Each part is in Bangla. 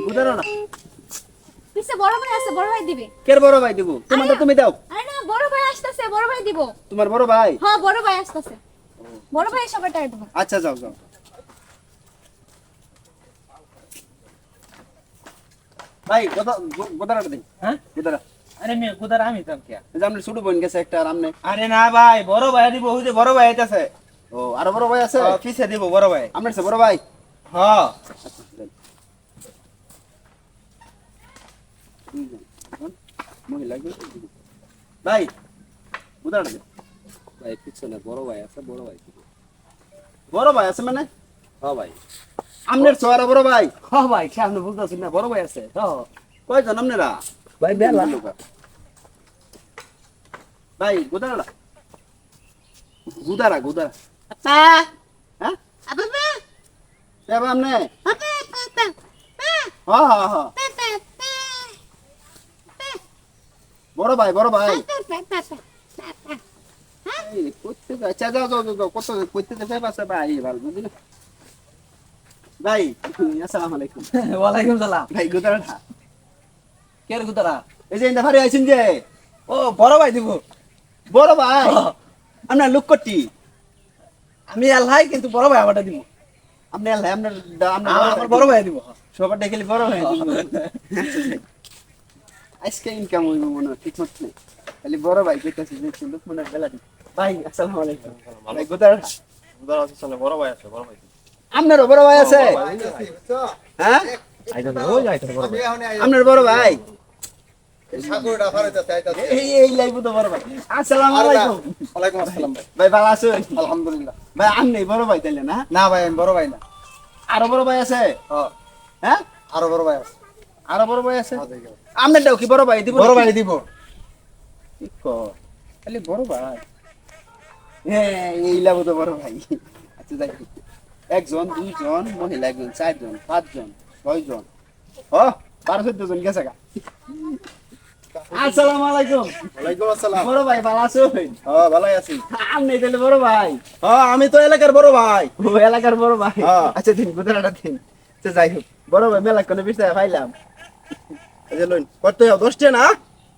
বুঝারো না পিছে বড় ভাই আছে, বড় ভাই দিবে। কের বড় ভাই দিব তোমারটা তুমি দাও আরে না, বড় ভাই আসতেছে, বড় ভাই দিব। তোমার বড় ভাই হ্যাঁ, বড় ভাই আসতেছে, বড় ভাই সবার টাকা দেবো। আচ্ছা যাও যাও ভাই গোদারাটা দিন হ্যাঁ গোদারা আরে মেয়ে কোদার আমি তো কি এই যে আপনার ছোট বোন গেছে একটা আর আমনে আরে না ভাই বড় ভাই দিব ওই যে বড় ভাই আইতাছে ও আরো বড় ভাই আছে পিছে দিব বড় ভাই আপনার সে বড় ভাই হ্যাঁ আচ্ছা যাই। মহিলা ভাই গোদারাটা দিন ভাই পিছনে বড় ভাই আছে, বড় ভাই দিব। বড় ভাই আছে মানে হ্যাঁ ভাই। আমনের ছোয়ারা বড় ভাই হ্যাঁ ভাই সামনে বুঝতেছি না, বড় ভাই আছে। হ্যাঁ কয়জন আপনারা ভাই বেলা। ভাই গোদারা গুদারা গুদারা আপা হ্যাঁ আপা দেবা আমনে আপা আপা হ্যাঁ হ্যাঁ হ্যাঁ বড় ভাই বড় ভাই এই করতে আচ্ছা যাও যাও যাও কত করতে দেবে পাশে ভাই ভালো বুঝলি ভাই আসসালামু আলাইকুম ওয়ালাইকুম সালাম। ভাই গুদারাটা কের কুতারা? এই যে ইন্দা ভারি আইছেন যে ও বড় ভাই দিব। বড় ভাই আপনার লোক কটি আমি আল্লাহ কিন্তু বড় ভাই আমারটা দিব। আপনি আল্লাহ আপনার আমার বড় ভাই দিব। সবার দেখলি বড় ভাই আজকে ইনকাম হইব মনে হয় ঠিক মতো নেই খালি বড় ভাই কইতাছে যে লোক মনে হয় বেলা ভাই আসসালামু আলাইকুম ভাই গোদারাটা কোদার আছে সামনে বড় ভাই আছে বড় ভাই আপনারও বড় ভাই আছে হ্যাঁ আইতো না ওই আইতো বড় ভাই আপনার বড় ভাই সাগরটা ফারাইতাছে আইতাছে। এই লাইবো তো বড় ভাই আসসালামু আলাইকুম ওয়ালাইকুম আসসালাম ভাই। ভাই ভালো আছেন আলহামদুলিল্লাহ। ভাই আপনি বড় ভাই তাইলে না না ভাই আমি বড় ভাই না। আরো বড় ভাই আছে হ্যাঁ হ্যাঁ আরো বড় ভাই আছে। আরো বড় ভাই আছে আপনারটাও কি বড় ভাই দিব বড় ভাই দিব। কি কর খালি বড় ভাই হ্যাঁ এই লাইবো তো বড় ভাই আচ্ছা যাই একজন দুইজন মহিলা একজন চারজন পাঁচজন ছয়জন ও 12-14 জন গেছে গা আসসালামু আলাইকুম ওয়ালাইকুম আসসালাম। বড় ভাই ভালো আছেন হ্যাঁ ভালোই আছি। আপনি তাহলে বড় ভাই হ্যাঁ আমি তো এলাকার বড় ভাই। ও এলাকার বড় ভাই হ্যাঁ। আচ্ছা দিন গোদারাটা দিন আচ্ছা যাই হোক বড় ভাই মেলা কোনো বিষয় পাইলাম এই যে লইন কত 10টা না?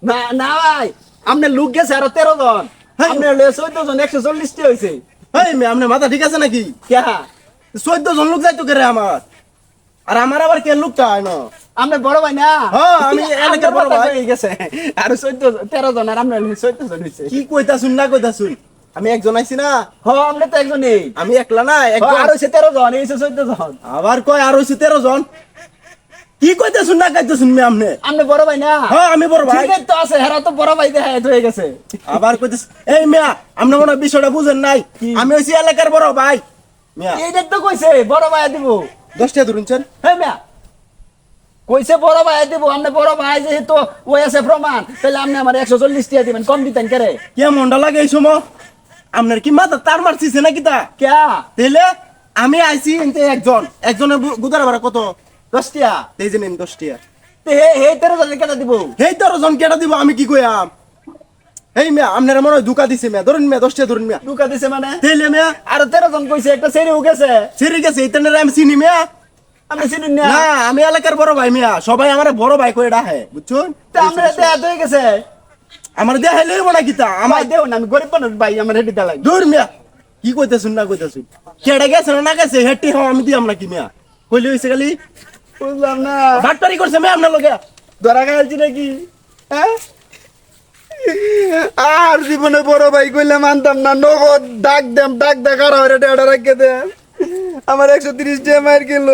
না না ভাই আপনার লোক গেছে আরো 13 জন আপনার 14 জন 140 টি হইছে এই মে আপনার মাথা ঠিক আছে নাকি? ক্যা 14 জন লোক যাইতো করে আমার। আর আমার আবার কে লোকটা হয় না? আপনি বড় ভাই না হ্যাঁ, আমি এলাকার বড় ভাই। হয়ে গেছে আর 13 জন আর আপনার 14 জন হইছে কি কইতাছুন না কইতাছুন? আমি একজন আইছি না। হ আপনি তো একজনই আমি একলা না আর একজন। হইছে 13 জন হইছে 14 জন আবার কয় আর হইছে 13 জন। কি কইতাছুন না কইতাছুন মে আপনি? আপনি বড় ভাই না হ্যাঁ আমি বড় ভাই। ঠিকই তো আছে হেরা তো বড় ভাই দেখা হয়ে গেছে আবার কইতাছ এই মিয়া আপনি মনে হয় বিষয়টা বুঝেন নাই। কি? আমি হইছি এলাকার বড় ভাই। মিয়া এইটা তো কইছে বড় ভাই দিব 10টা ধরুনছেন। হ্যাঁ মিয়া কইছে বড় ভাই দিব আপনি বড় ভাই যেহেতু ওই আছে প্রমাণ তাহলে আপনি আমার 140 টাকা দিবেন কম দিতেন করে কে মনটা লাগে এই সময়? আপনার কি মাথা তার মারছিছে নাকি তা? ক্যা তাইলে আমি আইছি এনতে একজনের গুদার ভাড়া কত? 10 টাকা এই যে নেন 10টা। তে হে 13 জন কেটে দিব এই 13 জন কেটা দিব আমি কি কইয়াম? এই মিয়া আপনারা মনে হয় ধোকা দিছে মিয়া। ধরুন মিয়া 10টা ধরুন মিয়া। দুকা দিছে মানে তাইলে মিয়া আর 13 জন কইছে একটা সেরি গেছে ছেড়ে গেছে এইটানের আমি চিনি মিয়া। আপনি চিনেন না না আমি এলাকার বড় ভাই মিয়া। সবাই আমার বড় ভাই কই ডাহে বুঝছুন? তা আমরা দেয়া হয়ে গেছে আমার দেয়া হইলে মনে কিতা আমার আমার দেও না আমি গরিব মানুষ ভাই আমার হেডি দা লাগে দূর মিয়া। কি কইতাছুন না কইতাছুন? কেডা গেছে না গেছে হেটি হাও আমি দি আমরা কি মিয়া? কইলে হইছে খালি বুঝলাম না বাটপারি করছে মিয়া আপনার লগে। ধরা খাইছি নাকি হ্যাঁ আর জীবনে বড় ভাই কইলে মানতাম না নগদ ডাক দেখার হরে ডেড়া রাখে দেন আমার 130 টাকা মার গেল